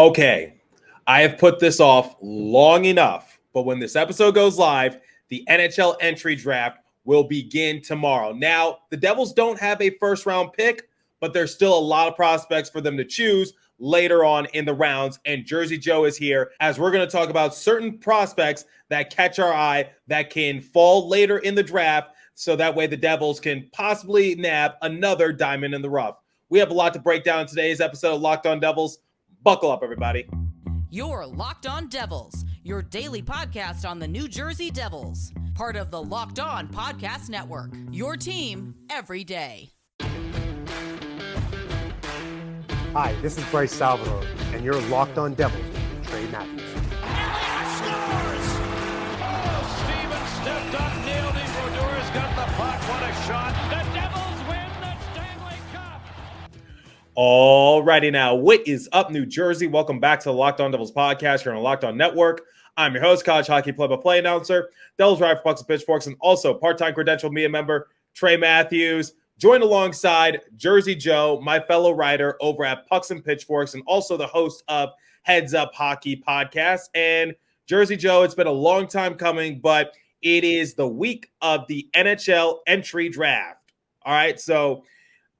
Okay, I have put this off long enough, but when this episode goes live, the NHL entry draft will begin tomorrow. Now, the Devils don't have a first round pick, but there's still a lot of prospects for them to choose later on in the rounds. And Jersey Joe is here as we're going to talk about certain prospects that catch our eye that can fall later in the draft. So that way the Devils can possibly nab another diamond in the rough. We have a lot to break down in today's episode of Locked On Devils. Buckle up, everybody. You're Locked On Devils, your daily podcast on the New Jersey Devils. Part of the Locked On Podcast Network, your team every day. Hi, this is Bryce Salvador, and you're Locked On Devils with Trey Matthews. Scores! Oh, Stevens stepped up, nailed it. Brodor's got the puck. What a shot. The Devils win the Stanley Cup. Alrighty now, what is up, New Jersey? Welcome back to the Locked On Devils podcast here on the Locked On Network. I'm your host, college hockey play-by-play announcer, Devils Rider for Pucks and Pitchforks, and also part-time credentialed media member Trey Matthews. Joined alongside Jersey Joe, my fellow writer over at Pucks and Pitchforks, and also the host of Heads Up Hockey podcast. And Jersey Joe, it's been a long time coming, but it is the week of the NHL entry draft. All right, so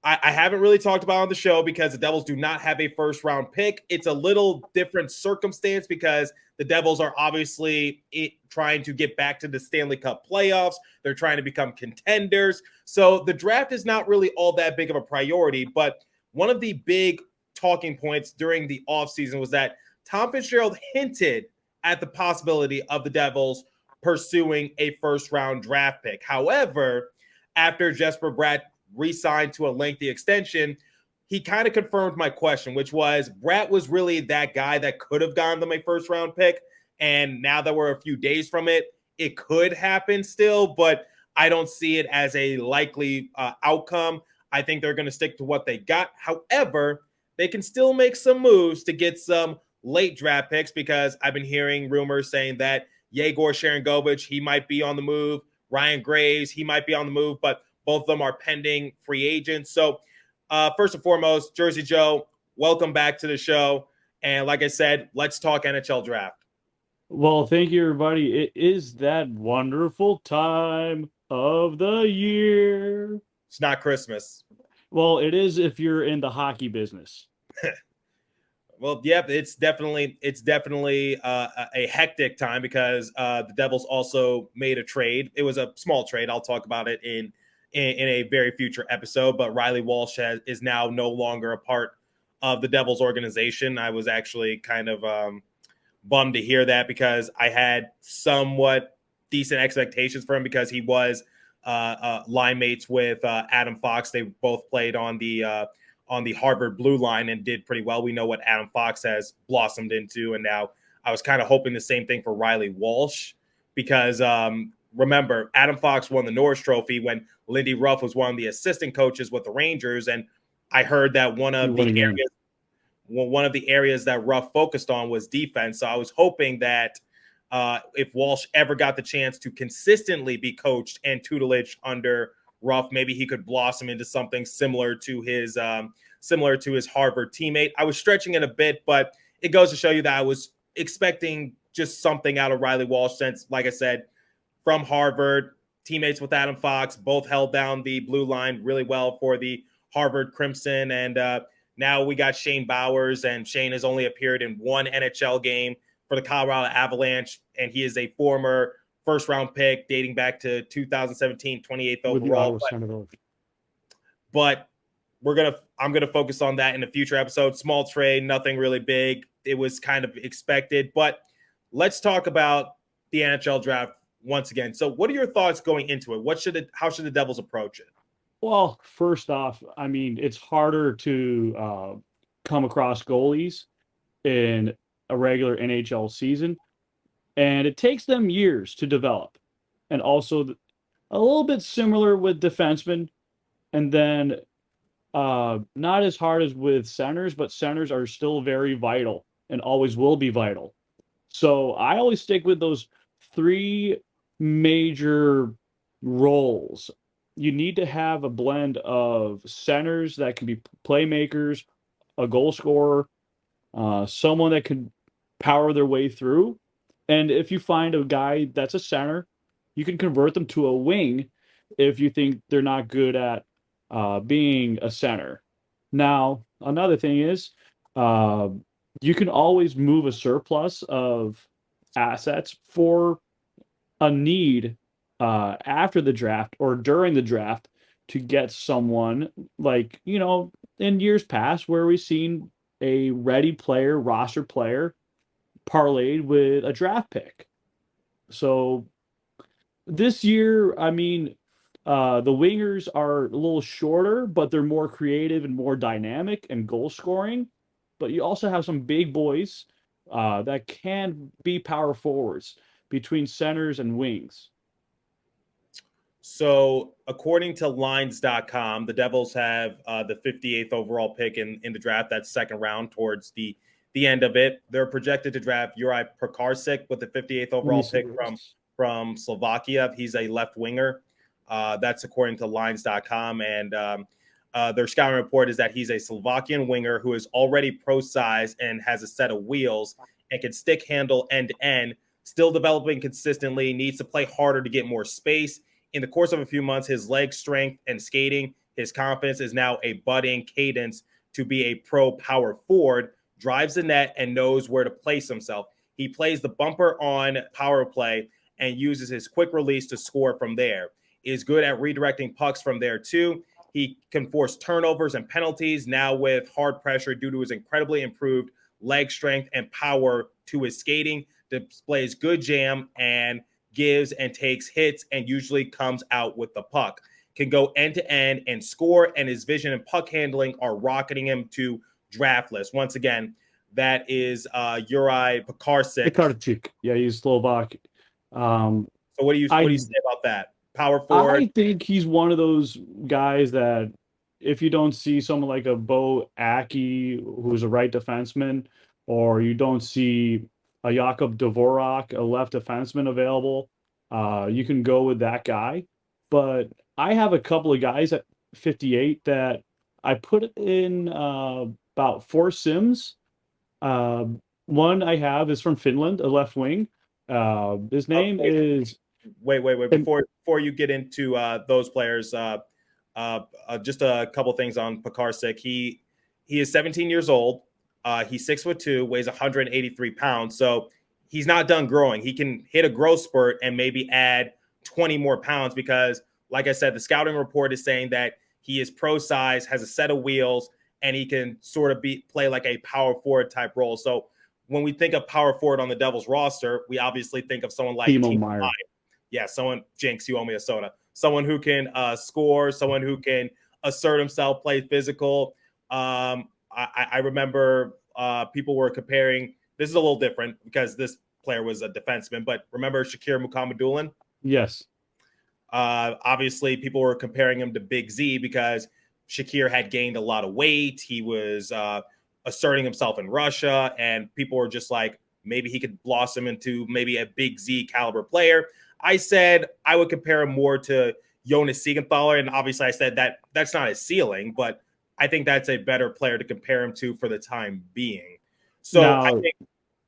I haven't really talked about it on the show because the Devils do not have a first-round pick. It's a little different circumstance because the Devils are obviously trying to get back to the Stanley Cup playoffs. They're trying to become contenders. So the draft is not really all that big of a priority. But one of the big talking points during the offseason was that Tom Fitzgerald hinted at the possibility of the Devils pursuing a first-round draft pick. However, after Jesper Bratt re-signed to a lengthy extension, he kind of confirmed my question, which was Bratt was really that guy that could have gotten them a first-round pick. And now that we're a few days from it, it could happen still, but I don't see it as a likely outcome. I think they're going to stick to what they got. However, they can still make some moves to get some late draft picks because I've been hearing rumors saying that Yegor Sharangovich, he might be on the move. Ryan Graves, he might be on the move, but both of them are pending free agents. So first and foremost, Jersey Joe, welcome back to the show. And like I said, let's talk NHL draft. Well, thank you, everybody. It is that wonderful time of the year. It's not Christmas. Well, it is if you're in the hockey business. Well, yeah, it's definitely a hectic time because the Devils also made a trade. It was a small trade. I'll talk about it in a very future episode, but Riley Walsh is now no longer a part of the Devils organization. I was actually kind of bummed to hear that because I had somewhat decent expectations for him because he was line mates with Adam Fox. They both played on the Harvard blue line and did pretty well. We know what Adam Fox has blossomed into, and now I was kind of hoping the same thing for Riley Walsh because remember, Adam Fox won the Norris Trophy when Lindy Ruff was one of the assistant coaches with the Rangers, and I heard that one of the areas that Ruff focused on was defense. So I was hoping that if Walsh ever got the chance to consistently be coached and tutelage under Ruff, maybe he could blossom into something similar to his Harvard teammate. I was stretching it a bit, but it goes to show you that I was expecting just something out of Riley Walsh since, like I said, from Harvard, teammates with Adam Fox, both held down the blue line really well for the Harvard Crimson. And now we got Shane Bowers, and Shane has only appeared in one NHL game for the Colorado Avalanche, and he is a former first-round pick dating back to 2017, 28th overall. But I'm gonna focus on that in a future episode. Small trade, nothing really big. It was kind of expected, but let's talk about the NHL draft once again. So what are your thoughts going into it? How should the Devils approach it? Well, first off, I mean, it's harder to come across goalies in a regular NHL season, and it takes them years to develop. And also a little bit similar with defensemen, and then not as hard as with centers, but centers are still very vital and always will be vital. So I always stick with those three major roles. You need to have a blend of centers that can be playmakers, a goal scorer, someone that can power their way through. And if you find a guy that's a center, you can convert them to a wing if you think they're not good at being a center. Now, another thing is you can always move a surplus of assets for a need after the draft or during the draft to get someone like, in years past where we've seen a ready player, roster player parlayed with a draft pick. So this year, I mean, the wingers are a little shorter, but they're more creative and more dynamic and goal scoring. But you also have some big boys that can be power forwards between centers and wings. So according to lines.com, the Devils have the 58th overall pick in the draft. That's second round towards the end of it. They're projected to draft Juraj Pekarsik with the 58th overall pick from Slovakia. He's a left winger. That's according to lines.com. And their scouting report is that he's a Slovakian winger who is already pro size and has a set of wheels and can stick handle end to end, still developing consistently, needs to play harder to get more space. In the course of a few months, his leg strength and skating, his confidence is now a budding cadence to be a pro power forward, drives the net and knows where to place himself. He plays the bumper on power play and uses his quick release to score from there. Is good at redirecting pucks from there too. He can force turnovers and penalties now with hard pressure due to his incredibly improved leg strength and power to his skating. Displays good jam and gives and takes hits and usually comes out with the puck. Can go end to end and score, and his vision and puck handling are rocketing him to draft list. Once again, that is Juraj Pekarsik. Yeah, he's Slovak. So what do you say about that? Power forward. I think he's one of those guys that if you don't see someone like a Bo Aki, who's a right defenseman, or you don't see a Jakub Dvorak, a left defenseman available, you can go with that guy. But I have a couple of guys at 58 that I put in about 4 Sims. One I have is from Finland, a left wing. His name is... Wait. Before you get into those players, just a couple things on Pekarsik. He is 17 years old. He's 6'2", weighs 183 pounds. So he's not done growing. He can hit a growth spurt and maybe add 20 more pounds because, like I said, the scouting report is saying that he is pro size, has a set of wheels, and he can sort of play like a power forward type role. So when we think of power forward on the Devils roster, we obviously think of someone like Timo Meier. Yeah, Jinx, you owe me a soda. Someone who can score, someone who can assert himself, play physical. I remember people were comparing. This is a little different because this player was a defenseman, but remember Shakir Mukhamadullin? Yes. Obviously, people were comparing him to Big Z because Shakir had gained a lot of weight. He was asserting himself in Russia, and people were just like, maybe he could blossom into maybe a Big Z caliber player. I said I would compare him more to Jonas Siegenthaler, and obviously I said that that's not his ceiling, but I think that's a better player to compare him to for the time being. So now,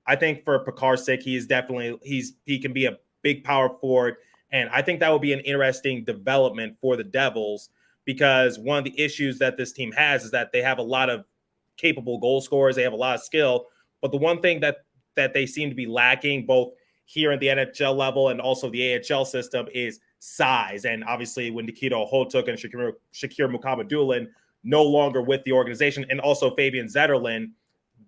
I think for Pekarsik, he can be a big power forward, and I think that will be an interesting development for the Devils because one of the issues that this team has is that they have a lot of capable goal scorers, they have a lot of skill, but the one thing that they seem to be lacking both here at the NHL level and also the AHL system is size. And obviously when Nikita Ohotuk and Shakir Mukhamadullin no longer with the organization, and also Fabian Zetterlund,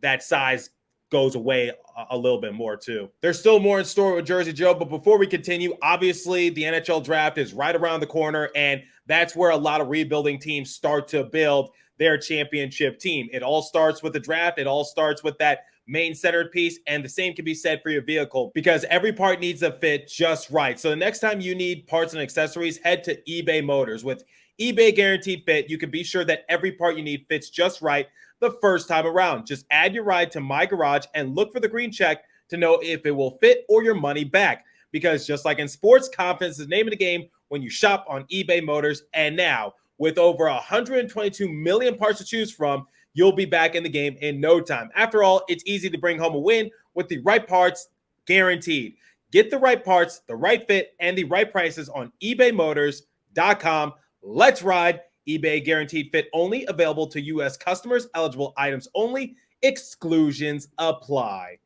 that size goes away a little bit more too. There's still more in store with Jersey Joe, but before we continue, obviously the NHL draft is right around the corner, and that's where a lot of rebuilding teams start to build their championship team. It all starts with the draft. It all starts with that main centered piece, and the same can be said for your vehicle because every part needs to fit just right. So the next time you need parts and accessories, head to eBay Motors. With eBay Guaranteed Fit, you can be sure that every part you need fits just right the first time around. Just add your ride to My Garage and look for the green check to know if it will fit or your money back. Because just like in sports, confidence is the name of the game when you shop on eBay Motors. And now, with over 122 million parts to choose from, you'll be back in the game in no time. After all, it's easy to bring home a win with the right parts, guaranteed. Get the right parts, the right fit, and the right prices on ebaymotors.com. Let's ride. eBay guaranteed fit only, available to U.S. customers, eligible items only, exclusions apply.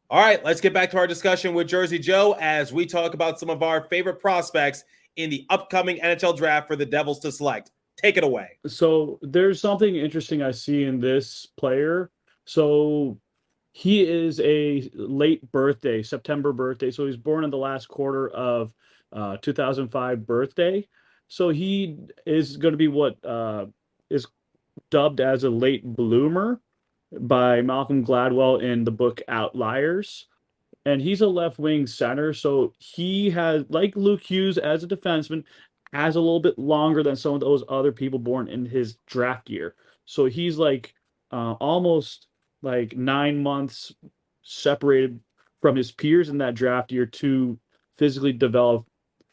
All right, let's get back to our discussion with Jersey Joe as we talk about some of our favorite prospects in the upcoming NHL draft for the Devils to select. Take it away. So there's something interesting I see in this player. So he is a late birthday, September birthday. So he's born in the last quarter of 2005 birthday. So he is going to be what is dubbed as a late bloomer by Malcolm Gladwell in the book Outliers. And he's a left wing center. So he has, like Luke Hughes as a defenseman, has a little bit longer than some of those other people born in his draft year. So he's like almost like 9 months separated from his peers in that draft year to physically develop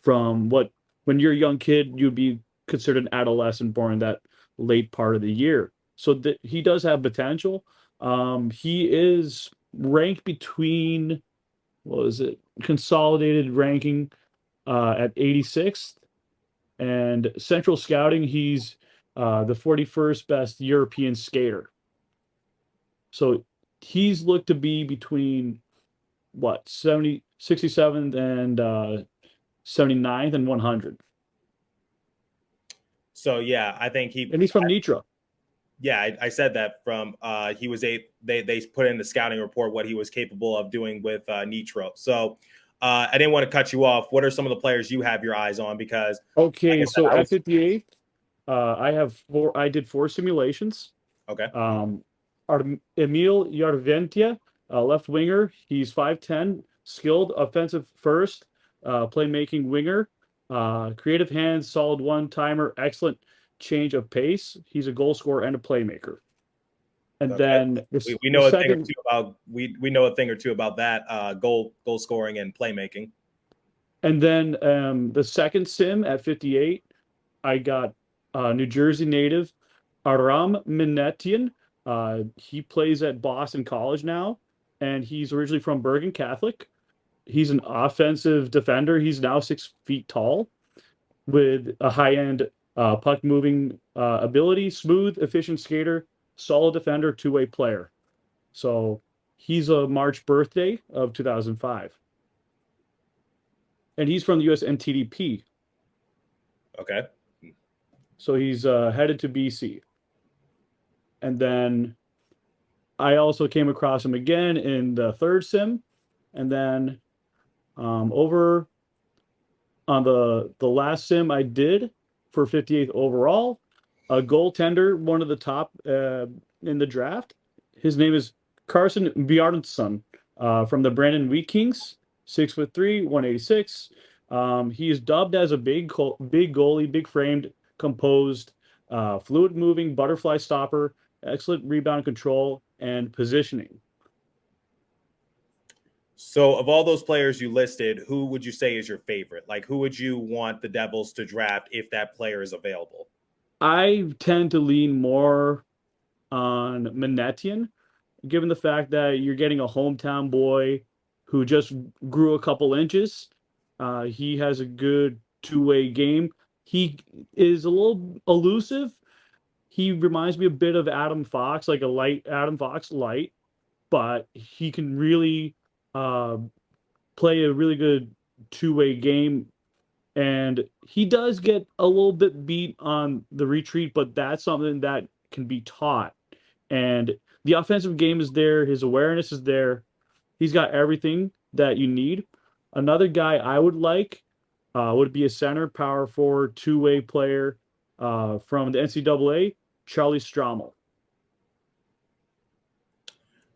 from what, when you're a young kid, you'd be considered an adolescent born in that late part of the year. So he does have potential. He is ranked between, what was it, consolidated ranking at 86th, and Central Scouting, he's the 41st best European skater. So he's looked to be between what, 67th and 79th and 100. So yeah, I think and he's from Nitra. Yeah, I said that from he was they put in the scouting report what he was capable of doing with Nitro. So I didn't want to cut you off. What are some of the players you have your eyes on? Because okay, so at 58, I did 4 simulations. Okay. Emil Yarventia, left winger. He's 5'10", skilled offensive first, playmaking winger, creative hands, solid one-timer, excellent change of pace. He's a goal scorer and a playmaker. And then we know a thing or two about we know a thing or two about that goal scoring and playmaking. And then the second sim at 58, I got New Jersey native Aram Minetian. He plays at Boston College now, and he's originally from Bergen Catholic. He's an offensive defender. He's now 6 feet tall with a high-end puck-moving ability, smooth, efficient skater, solid defender, two-way player. So he's a March birthday of 2005. And he's from the US NTDP. Okay. So he's headed to BC. And then I also came across him again in the third sim. And then over on the last sim I did for 58th overall, a goaltender, one of the top in the draft. His name is Carson Bjarnason from the Brandon Wheat Kings, 6'3", 186. He is dubbed as a big goalie, big framed, composed, fluid moving, butterfly stopper, excellent rebound control, and positioning. So of all those players you listed, who would you say is your favorite? Like, who would you want the Devils to draft if that player is available? I tend to lean more on Minetian, given the fact that you're getting a hometown boy who just grew a couple inches. He has a good two-way game. He is a little elusive. He reminds me a bit of Adam Fox, like a light Adam Fox light, but he can really play a really good two-way game. And he does get a little bit beat on the retreat, but that's something that can be taught. And the offensive game is there. His awareness is there. He's got everything that you need. Another guy I would like would be a center, power forward, two-way player from the NCAA, Charlie Strommel.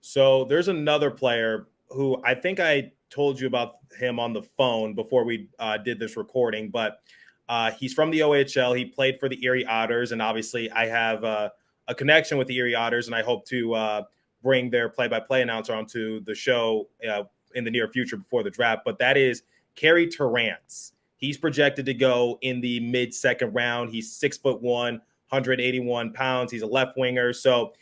So there's another player who I think I told you about him on the phone before we did this recording, but he's from the OHL. He played for the Erie Otters, and obviously I have a connection with the Erie Otters, and I hope to bring their play-by-play announcer onto the show in the near future before the draft. But that is Carey Terrance. He's projected to go in the mid-second round. He's 6'1", 181 pounds. He's a left winger. So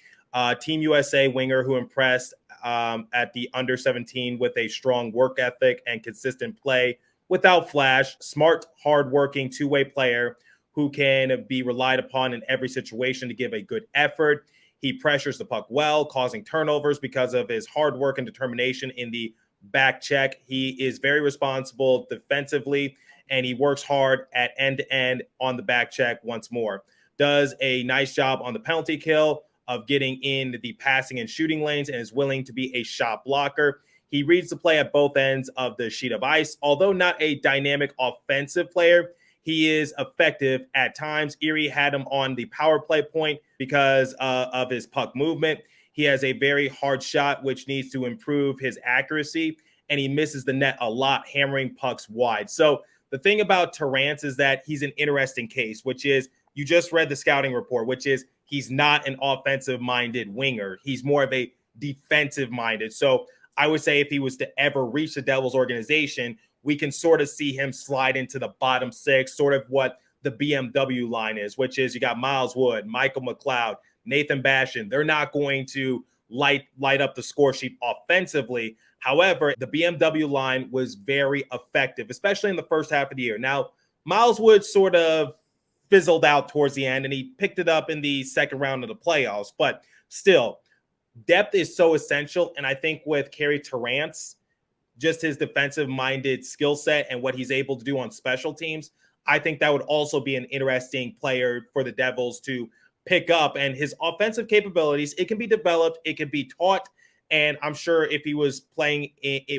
Team USA winger who impressed at the under 17 with a strong work ethic and consistent play without flash. Smart, hardworking, two-way player who can be relied upon in every situation to give a good effort. He pressures the puck well, causing turnovers because of his hard work and determination in the back check. He is very responsible defensively, and he works hard at end-to-end on the back check once more. Does a nice job on the penalty kill of getting in the passing and shooting lanes and is willing to be a shot blocker. He reads the play at both ends of the sheet of ice. Although not a dynamic offensive player, he is effective at times. Erie had him on the power play point because of his puck movement. He has a very hard shot, which needs to improve his accuracy, and he misses the net a lot, hammering pucks wide. So the thing about Terrance is that he's an interesting case, which is you just read the scouting report, which is he's not an offensive-minded winger. He's more of a defensive-minded. So I would say if he was to ever reach the Devils organization, we can sort of see him slide into the bottom six, sort of what the BMW line is, which is you got Miles Wood, Michael McLeod, Nathan Bastion. They're not going to light up the score sheet offensively. However, the BMW line was very effective, especially in the first half of the year. Now, Miles Wood sort of fizzled out towards the end, and he picked it up in the second round of the playoffs. But still, depth is so essential, and I think with Carey Terrance, just his defensive-minded skill set and what he's able to do on special teams, I think that would also be an interesting player for the Devils to pick up. And his offensive capabilities, it can be developed, it can be taught, and I'm sure if he was playing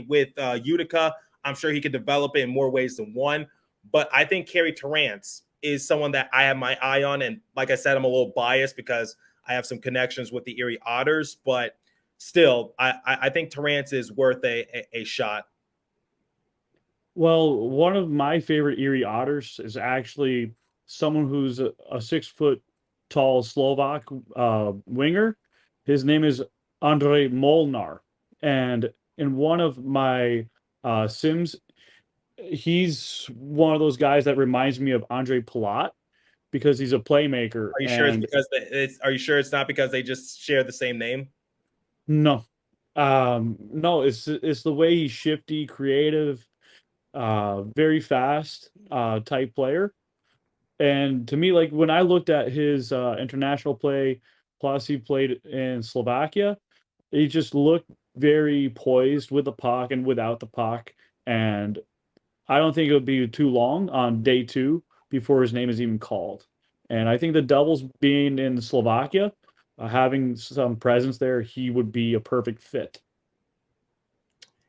with Utica, I'm sure he could develop it in more ways than one. But I think Carey Terrance is someone that I have my eye on, and like I said, I'm a little biased because I have some connections with the Erie Otters, but still, I think Terrance is worth a shot. Well, one of my favorite Erie Otters is actually someone who's a 6 foot tall Slovak winger. His name is Andrej Molnar. And in one of my Sims, he's one of those guys that reminds me of Andre Palat because he's a playmaker. Are you sure it's because are you sure it's not because they just share the same name? No. No, it's the way he's shifty, creative, very fast type player. And to me, like when I looked at his international play, plus he played in Slovakia, he just looked very poised with the puck and without the puck. And I don't think it would be too long on day 2 before his name is even called. And I think the Devils being in Slovakia, having some presence there, he would be a perfect fit.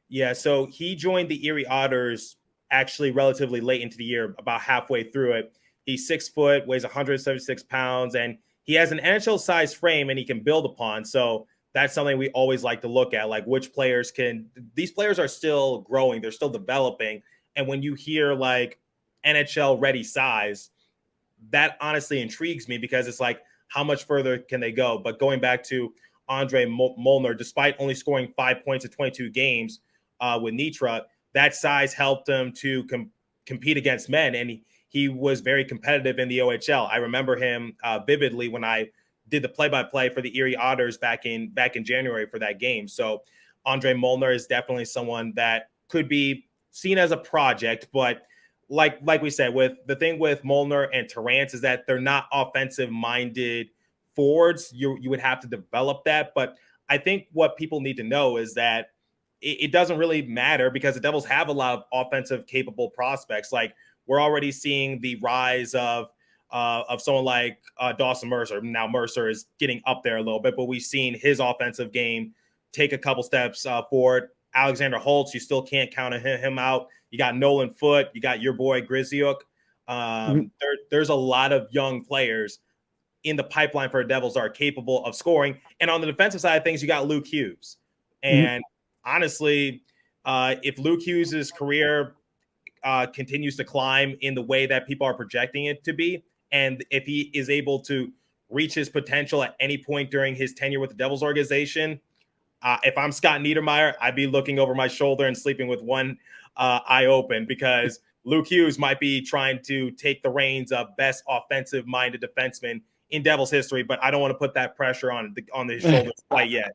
Yeah, so he joined the Erie Otters actually relatively late into the year, about halfway through it. He's 6 foot, weighs 176 pounds, and he has an NHL-sized frame and he can build upon. So that's something we always like to look at, like which players can – these players are still growing. They're still developing. And when you hear like NHL-ready size, that honestly intrigues me because it's like how much further can they go? But going back to Andrej Molnar, despite only scoring 5 points in 22 games with Nitra, that size helped him to compete against men, and he was very competitive in the OHL. I remember him vividly when I did the play-by-play for the Erie Otters back in January for that game. So Andrej Molnar is definitely someone that could be seen as a project, but like we said, with the thing with Molnar and Terrance is that they're not offensive-minded forwards. You would have to develop that, but I think what people need to know is that it doesn't really matter because the Devils have a lot of offensive capable prospects. Like we're already seeing the rise of someone like Dawson Mercer. Now Mercer is getting up there a little bit, but we've seen his offensive game take a couple steps forward. Alexander Holtz, you still can't count him out. You got Nolan Foote. You got your boy Griziuk. There's a lot of young players in the pipeline for the Devils that are capable of scoring. And on the defensive side of things, you got Luke Hughes. And honestly, if Luke Hughes' career continues to climb in the way that people are projecting it to be, and if he is able to reach his potential at any point during his tenure with the Devils organization, if I'm Scott Niedermayer, I'd be looking over my shoulder and sleeping with one eye open because Luke Hughes might be trying to take the reins of best offensive-minded defenseman in Devils history, but I don't want to put that pressure on his shoulders quite yet.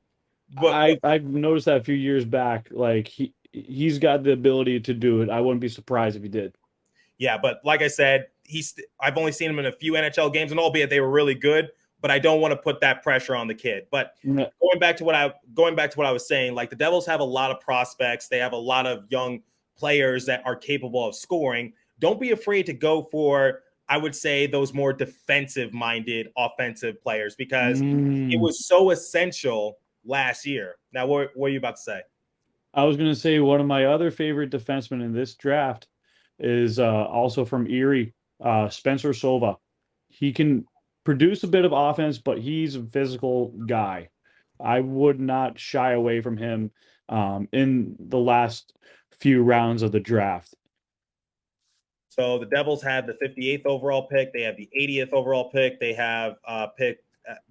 But I've noticed that a few years back. Like he's got the ability to do it. I wouldn't be surprised if he did. yeah, but like I said, I've only seen him in a few NHL games, and albeit they were really good, but I don't want to put that pressure on the kid. But going back to what I was saying, like the Devils have a lot of prospects. They have a lot of young players that are capable of scoring. Don't be afraid to go for, I would say, those more defensive-minded offensive players, because it was so essential last year. Now, what are you about to say? I was going to say one of my other favorite defensemen in this draft is also from Erie, Spencer Sova. He can produce a bit of offense, but he's a physical guy. I would not shy away from him in the last few rounds of the draft. So the Devils have the 58th overall pick. They have the 80th overall pick. They have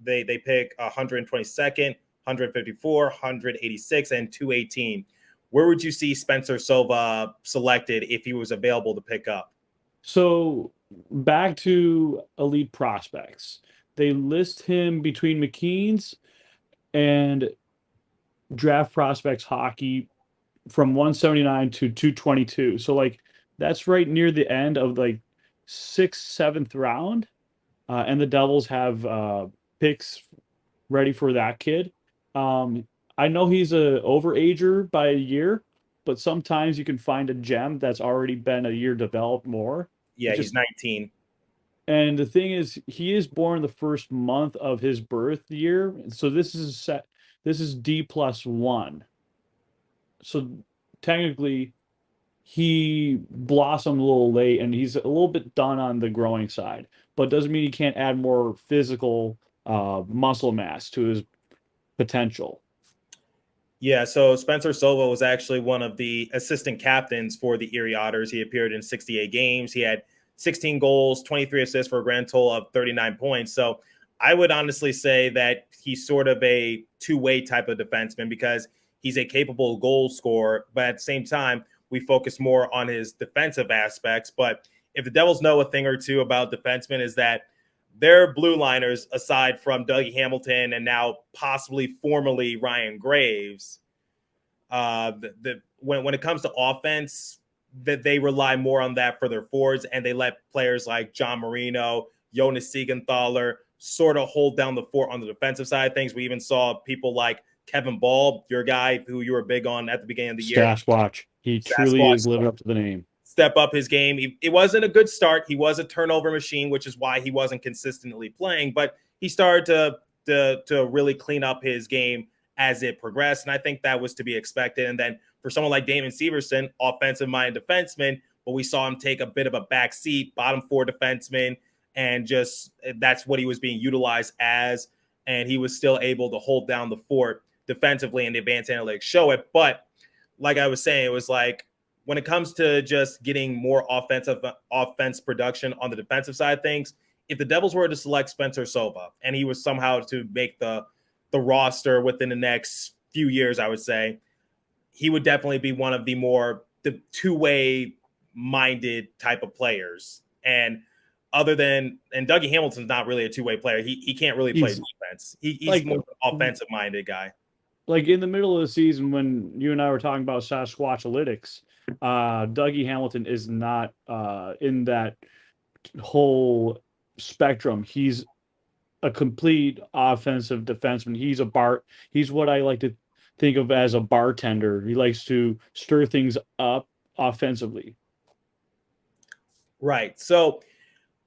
they pick 122nd, 154, 186, and 218. Where would you see Spencer Sova selected if he was available to pick up? So back to elite prospects. They list him between McKean's and Draft Prospects Hockey from 179 to 222. So like that's right near the end of like 6th, 7th round. And the Devils have picks ready for that kid. I know he's a overager by a year, but sometimes you can find a gem that's already been a year developed more. Yeah, he's 19. And the thing is, he is born the first month of his birth year. So this is D+1. So technically he blossomed a little late and he's a little bit done on the growing side, but doesn't mean he can't add more physical muscle mass to his potential. Yeah, so Spencer Sova was actually one of the assistant captains for the Erie Otters. He appeared in 68 games. He had 16 goals, 23 assists for a grand total of 39 points. So I would honestly say that he's sort of a two-way type of defenseman because he's a capable goal scorer, but at the same time, we focus more on his defensive aspects. But if the Devils know a thing or two about defensemen is that their blue liners, aside from Dougie Hamilton and now possibly formerly Ryan Graves, when it comes to offense, that they rely more on that for their forwards, and they let players like John Marino, Jonas Siegenthaler sort of hold down the fort on the defensive side of things. We even saw people like Kevin Ball, your guy who you were big on at the beginning of the year. Sasquatch. He truly is living up to the name. Step up his game. It wasn't a good start. He was a turnover machine, which is why he wasn't consistently playing, but he started to really clean up his game as it progressed, and I think that was to be expected. And then for someone like Damon Severson, offensive-minded defenseman, but we saw him take a bit of a back seat, bottom four defenseman, and just that's what he was being utilized as, and he was still able to hold down the fort defensively, and the advanced analytics show it. But like I was saying, it was like when it comes to just getting more offense production on the defensive side of things, if the Devils were to select Spencer Sova and he was somehow to make the roster within the next few years, I would say he would definitely be one of the two-way minded type of players. And Dougie Hamilton's not really a two-way player. He can't really play defense. He's like, more offensive minded guy. Like in the middle of the season when you and I were talking about Sasquatchalytics, Dougie Hamilton is not in that whole spectrum. He's a complete offensive defenseman. He's what I like to think of as a bartender. He likes to stir things up offensively. Right. So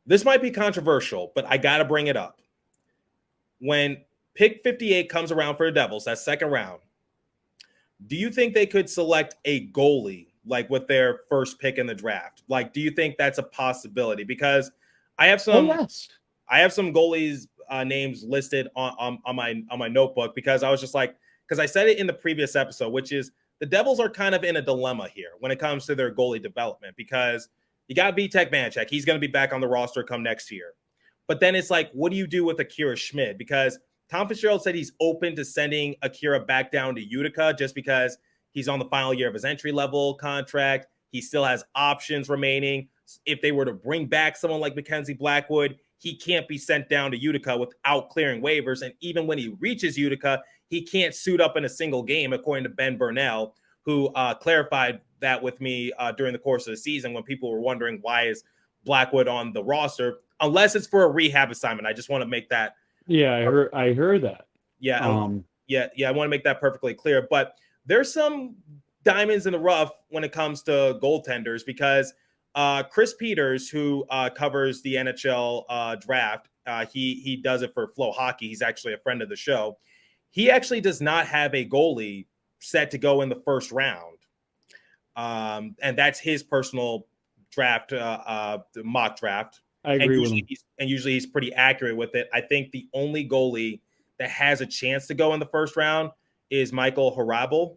this might be controversial, but I got to bring it up. When pick 58 comes around for the Devils, that second round, do you think they could select a goalie like with their first pick in the draft? Like, do you think that's a possibility? Because I have some goalies names listed on my notebook, because I was just like, because I said it in the previous episode, which is the Devils are kind of in a dilemma here when it comes to their goalie development, because you got Vitek Vanecek. He's going to be back on the roster come next year. But then it's like, what do you do with Akira Schmid? Because Tom Fitzgerald said he's open to sending Akira back down to Utica just because he's on the final year of his entry-level contract. He still has options remaining. If they were to bring back someone like Mackenzie Blackwood, he can't be sent down to Utica without clearing waivers. And even when he reaches Utica, he can't suit up in a single game, according to Ben Burnell, who clarified that with me during the course of the season when people were wondering why is Blackwood on the roster, unless it's for a rehab assignment. I just want to make that. Yeah, I heard that. Yeah. I want to make that perfectly clear. But there's some diamonds in the rough when it comes to goaltenders, because Chris Peters, who covers the NHL draft, he does it for Flow Hockey. He's actually a friend of the show. He actually does not have a goalie set to go in the first round. And that's his personal draft, mock draft. I agree with him. Usually he's pretty accurate with it. I think the only goalie that has a chance to go in the first round is Michael Hrabal.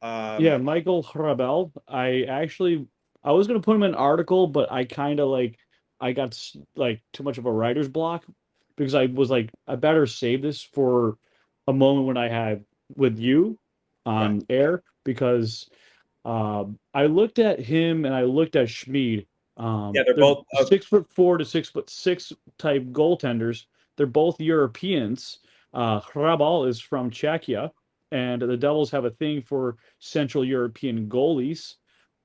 Michael Hrabal. I was going to put him in an article, but I kind of I got too much of a writer's block, because I was like, I better save this for a moment when I have with you on air, because I looked at him and I looked at Schmid. They're both 6'4" to 6'6" type goaltenders. They're both Europeans. Hrabal is from Czechia, and the Devils have a thing for Central European goalies.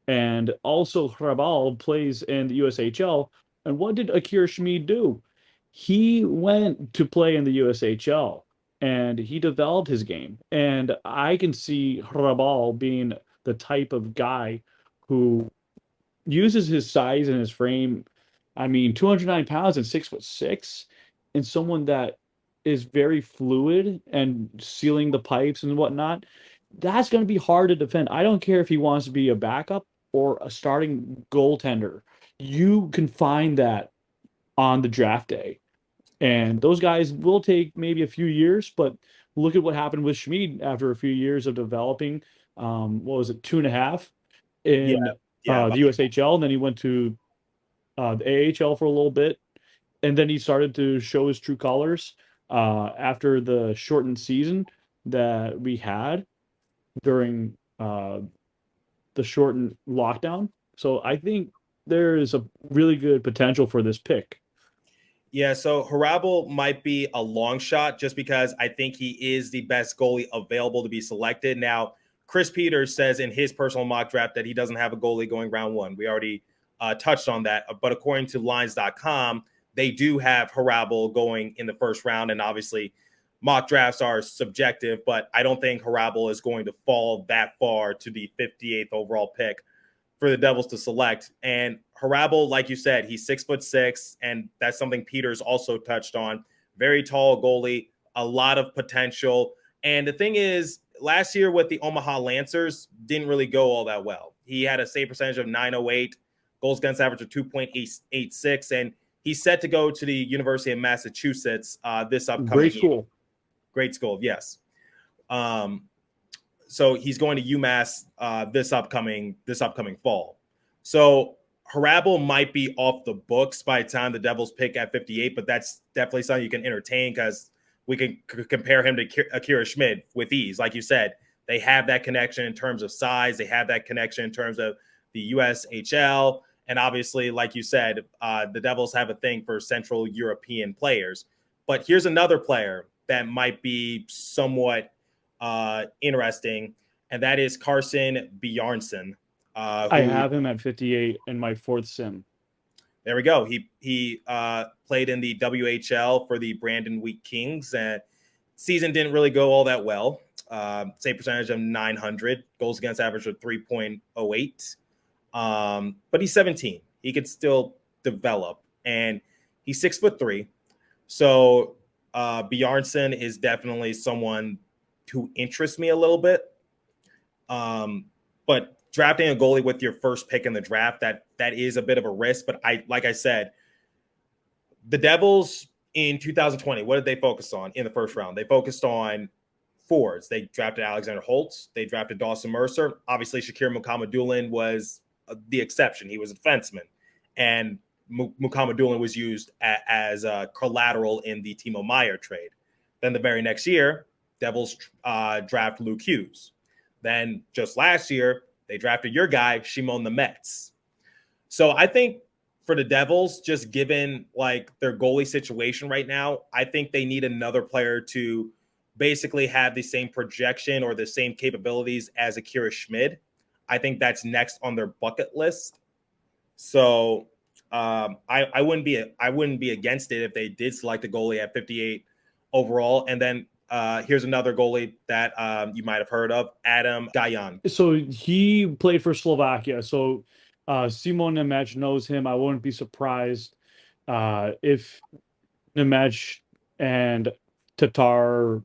And also Hrabal plays in the USHL. And what did Akira Schmid do? He went to play in the USHL, and he developed his game. And I can see Hrabal being the type of guy who uses his size and his frame. I mean, 209 pounds and 6'6", and someone that is very fluid and sealing the pipes and whatnot. That's going to be hard to defend. I don't care if he wants to be a backup or a starting goaltender. You can find that on the draft day. And those guys will take maybe a few years, but look at what happened with Schmid after a few years of developing. What was it, 2.5 in the USHL, and then he went to the AHL for a little bit, and then he started to show his true colors after the shortened season that we had during the shortened lockdown. So I think there is a really good potential for this pick. Yeah, so Hrabal might be a long shot just because I think he is the best goalie available to be selected. Now, Chris Peters says in his personal mock draft that he doesn't have a goalie going round one. We already touched on that. But according to lines.com, they do have Hrabal going in the first round. And obviously, mock drafts are subjective, but I don't think Hrabal is going to fall that far to the 58th overall pick for the Devils to select. And Hrabal, like you said, he's 6'6", and that's something Peters also touched on. Very tall goalie, a lot of potential. And the thing is, last year with the Omaha Lancers, didn't really go all that well. He had a save percentage of .908, goals against average of 2.86, and he's set to go to the University of Massachusetts this upcoming year. Great school, yes. So he's going to UMass this upcoming fall. So Hrabal might be off the books by the time the Devils pick at 58, but that's definitely something you can entertain because we can compare him to Akira Schmid with ease. Like you said, they have that connection in terms of size. They have that connection in terms of the USHL. And obviously, like you said, the Devils have a thing for Central European players. But here's another player that might be somewhat interesting, and that is Carson Bjarnason. I have him at 58 in my fourth sim. There we go. He played in the WHL for the Brandon Wheat Kings, and season didn't really go all that well. Save percentage of .900, goals against average of 3.08. But he's 17. He could still develop, and he's 6'3". So Bjarnason is definitely someone who interests me a little bit. But drafting a goalie with your first pick in the draft, that is a bit of a risk. But like I said, the Devils in 2020, what did they focus on in the first round? They focused on forwards. They drafted Alexander Holtz. They drafted Dawson Mercer. Obviously, Shakir Mukhamadullin was the exception. He was a defenseman. And Mukhamadullin was used as a collateral in the Timo Meier trade. Then the very next year, Devils draft Luke Hughes. Then just last year, They drafted your guy, Shimon the Mets. So I think for the Devils, just given like their goalie situation right now, I think they need another player to basically have the same projection or the same capabilities as Akira Schmid. I think that's next on their bucket list. So I wouldn't be against it if they did select a goalie at 58 overall. And then here's another goalie that you might have heard of, Adam Gajan. So he played for Slovakia. So Simon Nemec knows him. I wouldn't be surprised if Nemec and Tatar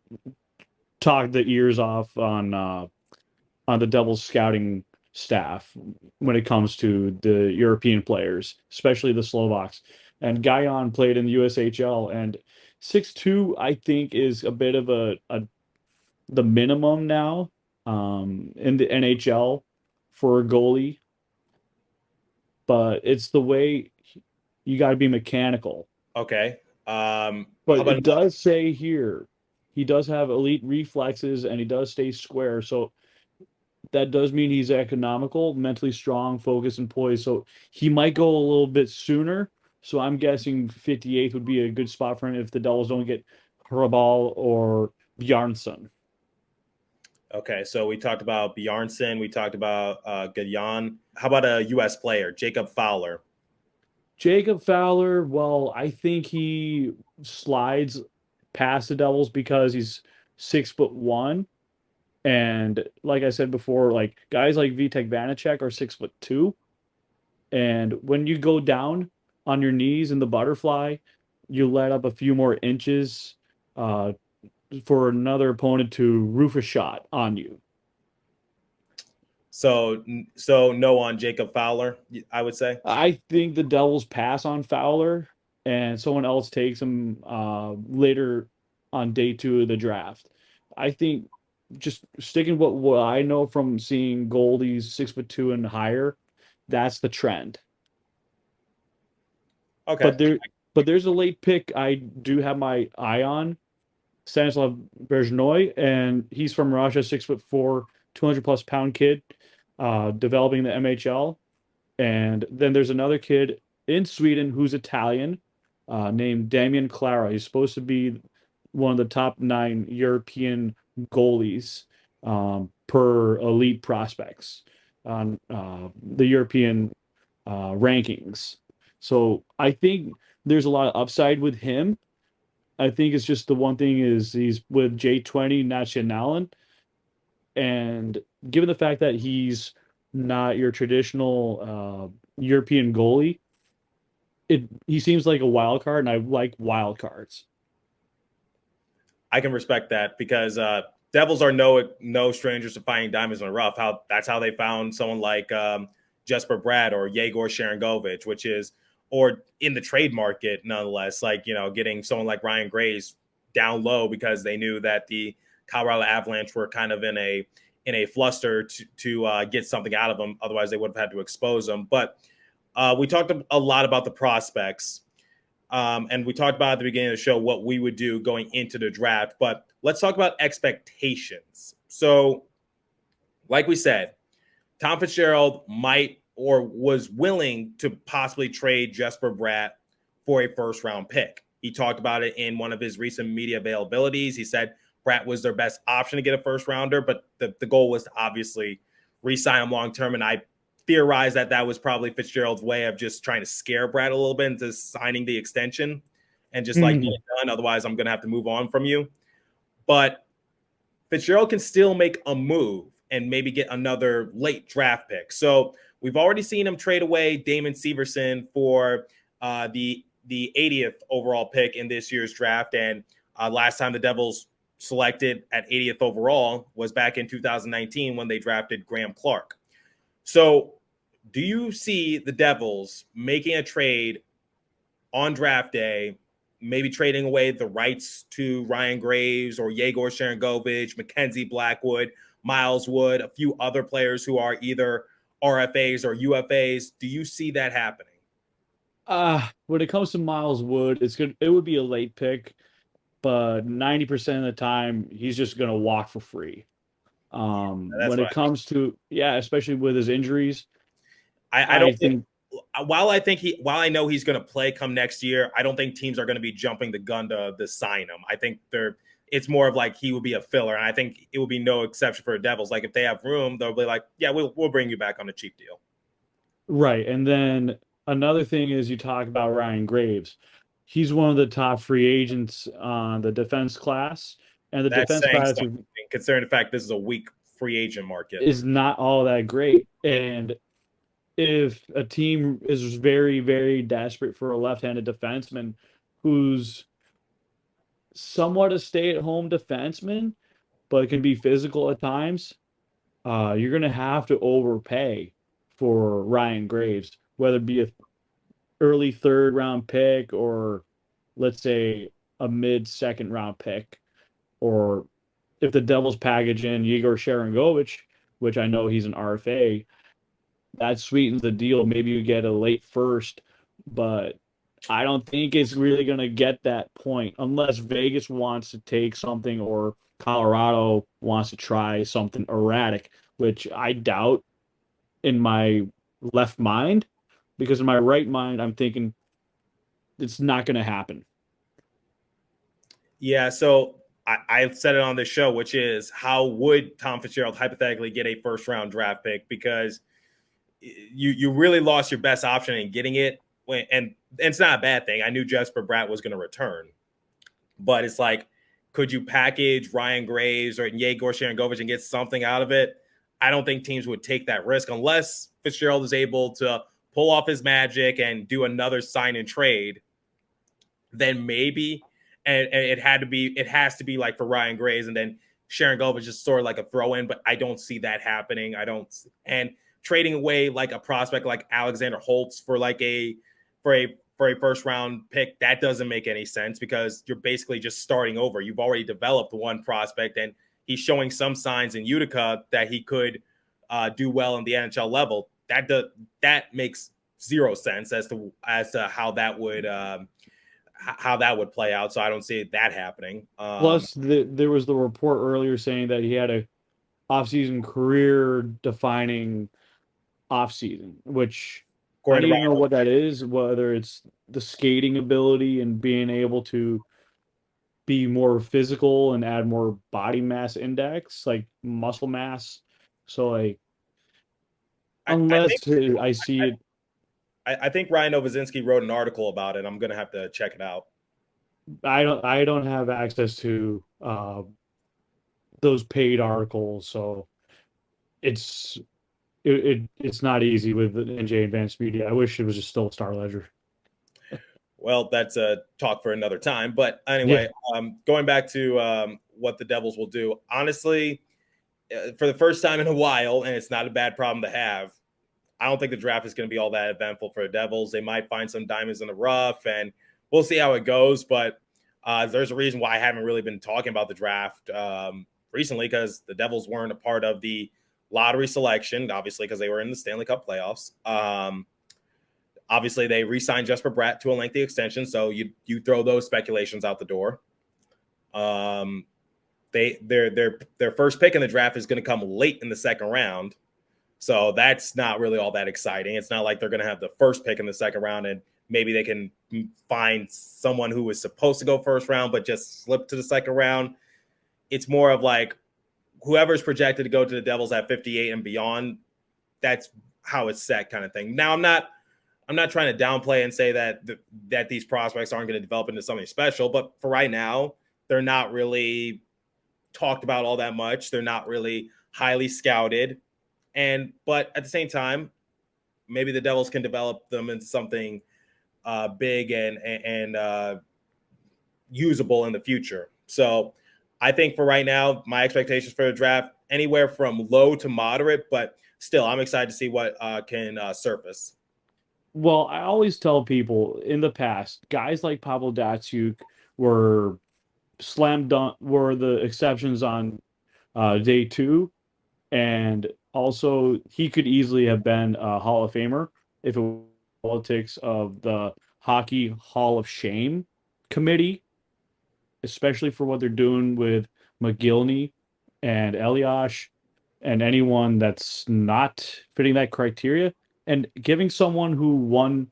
talked the ears off on the Devils scouting staff when it comes to the European players, especially the Slovaks. And Gajan played in the USHL, and 6'2", I think, is a bit of the minimum now in the NHL for a goalie. But it's the way you got to be mechanical. Okay. But it does say here he does have elite reflexes and he does stay square. So that does mean he's economical, mentally strong, focused, and poised. So he might go a little bit sooner. So I'm guessing 58th would be a good spot for him if the Devils don't get Hrabal or Bjarnson. Okay, so we talked about Bjarnson. We talked about Gajan. How about a U.S. player, Jacob Fowler? Jacob Fowler, well, I think he slides past the Devils because he's 6'1". And like I said before, like guys like Vitek Vanacek are 6'2". And when you go down on your knees in the butterfly, you let up a few more inches for another opponent to roof a shot on you. So no on Jacob Fowler, I would say. I think the Devils pass on Fowler and someone else takes him later on day 2 of the draft. I think just sticking what I know from seeing goalies 6'2" and higher, that's the trend. Okay. But there's a late pick I do have my eye on, Stanislav Berezhnoi, and he's from Russia, 6'4", 200+ pound kid, developing the MHL. And then there's another kid in Sweden who's Italian, named Damian Clara. He's supposed to be one of the top 9 European goalies per elite prospects on the European rankings. So I think there's a lot of upside with him. I think it's just the one thing is he's with J20 Nationalen. And given the fact that he's not your traditional European goalie, he seems like a wild card, and I like wild cards. I can respect that because Devils are no strangers to finding diamonds in the rough. That's how they found someone like Jesper Bratt or Yegor Sharangovich, which is, or in the trade market nonetheless, like, you know, getting someone like Ryan Graves down low because they knew that the Colorado Avalanche were kind of in a fluster to get something out of them. Otherwise, they would have had to expose them. But we talked a lot about the prospects. And we talked about at the beginning of the show what we would do going into the draft. But let's talk about expectations. So, like we said, Tom Fitzgerald might or was willing to possibly trade Jesper Bratt for a first-round pick. He talked about it in one of his recent media availabilities. He said Bratt was their best option to get a first-rounder, but the goal was to obviously re-sign him long-term, and I theorized that was probably Fitzgerald's way of just trying to scare Bratt a little bit into signing the extension and just like, get it done. Otherwise, I'm going to have to move on from you. But Fitzgerald can still make a move and maybe get another late draft pick. So we've already seen him trade away Damon Severson for the 80th overall pick in this year's draft. And last time the Devils selected at 80th overall was back in 2019 when they drafted Graham Clark. So do you see the Devils making a trade on draft day, maybe trading away the rights to Ryan Graves or Yegor Sharangovich, Mackenzie Blackwood, Miles Wood, a few other players who are either RFAs or UFAs? Do you see that happening? When it comes to Miles Wood, it would be a late pick, but 90% of the time he's just going to walk for free. That's When what it comes to, yeah, especially with his injuries, I I don't think. think While I know he's going to play come next year, I don't think teams are going to be jumping the gun to sign him. I think it's more of like he will be a filler, and I think it will be no exception for the Devils. Like if they have room, they'll be like, yeah, we'll bring you back on a cheap deal. right. And then another thing is you talk about Ryan Graves. He's one of the top free agents on the defense class, and the That's defense saying class something considering the fact this is a weak free agent market. is not all that great. And if a team is very, very desperate for a left-handed defenseman who's somewhat a stay-at-home defenseman, but can be physical at times, you're going to have to overpay for Ryan Graves, whether it be a early third round pick or let's say a mid second round pick, or if the Devils package in Yegor Sharangovich, which I know he's an RFA, that sweetens the deal. Maybe you get a late first, but I don't think it's really going to get that point unless Vegas wants to take something or Colorado wants to try something erratic, which I doubt in my left mind, because in my right mind, I'm thinking it's not going to happen. Yeah, so I've said it on this show, which is how would Tom Fitzgerald hypothetically get a first round draft pick? Because you really lost your best option in getting it, and it's not a bad thing. I knew Jesper Bratt was going to return, but it's like, could you package Ryan Graves or Yegor Sharangovich and get something out of it? I don't think teams would take that risk unless Fitzgerald is able to pull off his magic and do another sign and trade. Then maybe, and it has to be like for Ryan Graves, and then Sharangovich is sort of like a throw in, but I don't see that happening. And trading away like a prospect like Alexander Holtz for like a first round pick, that doesn't make any sense because you're basically just starting over. You've already developed one prospect, and he's showing some signs in Utica that he could do well in the NHL level. That makes zero sense as to how that would play out. So I don't see that happening. Plus, there was the report earlier saying that he had a offseason career defining offseason, which I according don't to even know Ryan, what that is, whether it's the skating ability and being able to be more physical and add more body mass index, like muscle mass. So, like, I think unless I see it, I think Ryan Novozinski wrote an article about it. I'm gonna have to check it out. I don't have access to those paid articles, so it's it's not easy with NJ Advanced Media. I wish it was just still Star Ledger. Well, that's a talk for another time. But Yeah. anyway, going back to what the Devils will do, honestly, for the first time in a while, and it's not a bad problem to have, I don't think the draft is going to be all that eventful for the Devils. They might find some diamonds in the rough, and we'll see how it goes. But there's a reason why I haven't really been talking about the draft recently, because the Devils weren't a part of the lottery selection, obviously, because they were in the Stanley Cup playoffs. Obviously, they re-signed Jesper Bratt to a lengthy extension, so you throw those speculations out the door. Their first pick in the draft is going to come late in the second round, so that's not really all that exciting. It's not like they're going to have the first pick in the second round and maybe they can find someone who was supposed to go first round but just slipped to the second round. It's more of like whoever's projected to go to the Devils at 58 and beyond, that's how it's set kind of thing. Now, I'm not trying to downplay and say that these prospects aren't going to develop into something special, but for right now, they're not really talked about all that much. They're not really highly scouted. But at the same time, maybe the Devils can develop them into something big and usable in the future. So I think for right now, my expectations for the draft, anywhere from low to moderate, but still, I'm excited to see what can surface. Well, I always tell people in the past, guys like Pavel Datsyuk were slam dunk, were the exceptions on day two, and also he could easily have been a Hall of Famer if it was politics of the Hockey Hall of Shame committee, especially for what they're doing with McGillney and Eliash. and anyone that's not fitting that criteria, and giving someone who won,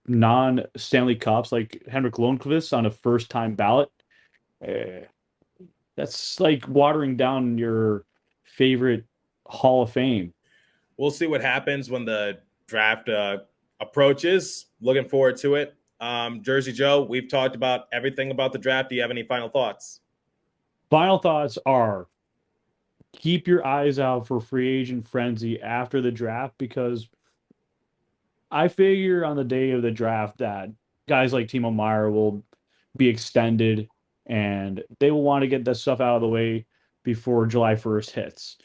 non-Stanley Cups like Henrik Lundqvist on a first-time ballot, eh, that's like watering down your favorite Hall of Fame. We'll see what happens when the draft approaches. Looking forward to it. Jersey Joe, we've talked about everything about the draft. Do you have any final thoughts? Final thoughts are, keep your eyes out for free agent frenzy after the draft, because I figure on the day of the draft that guys like Timo Meier will be extended and they will want to get that stuff out of the way before July 1st hits.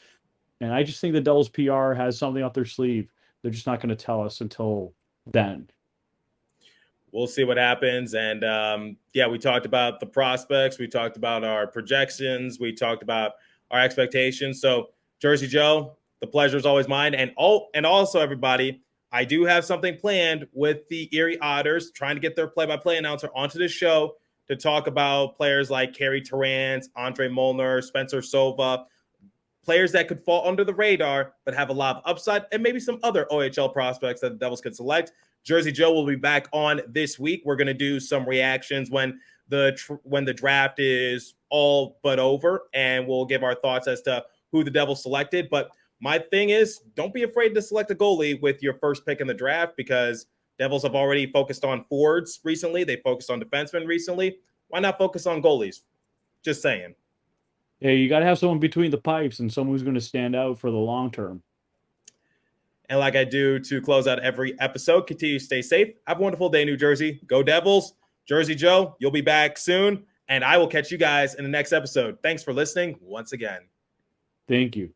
And I just think the Devils PR has something up their sleeve. They're just not going to tell us until then. We'll see what happens. And we talked about the prospects. We talked about our projections. We talked about our expectations. So, Jersey Joe, the pleasure is always mine. And also, everybody, I do have something planned with the Erie Otters, trying to get their play-by-play announcer onto the show to talk about players like Carey Terrance, Andre Molnar, Spencer Sova, players that could fall under the radar but have a lot of upside, and maybe some other OHL prospects that the Devils could select. Jersey Joe will be back on this week. We're going to do some reactions when the draft is all but over, and we'll give our thoughts as to who the Devils selected. But my thing is, don't be afraid to select a goalie with your first pick in the draft, because Devils have already focused on forwards recently. They focused on defensemen recently. Why not focus on goalies? Just saying. Yeah, you got to have someone between the pipes and someone who's going to stand out for the long term. And like I do to close out every episode, continue to stay safe. Have a wonderful day, New Jersey. Go Devils. Jersey Joe, you'll be back soon. And I will catch you guys in the next episode. Thanks for listening once again. Thank you.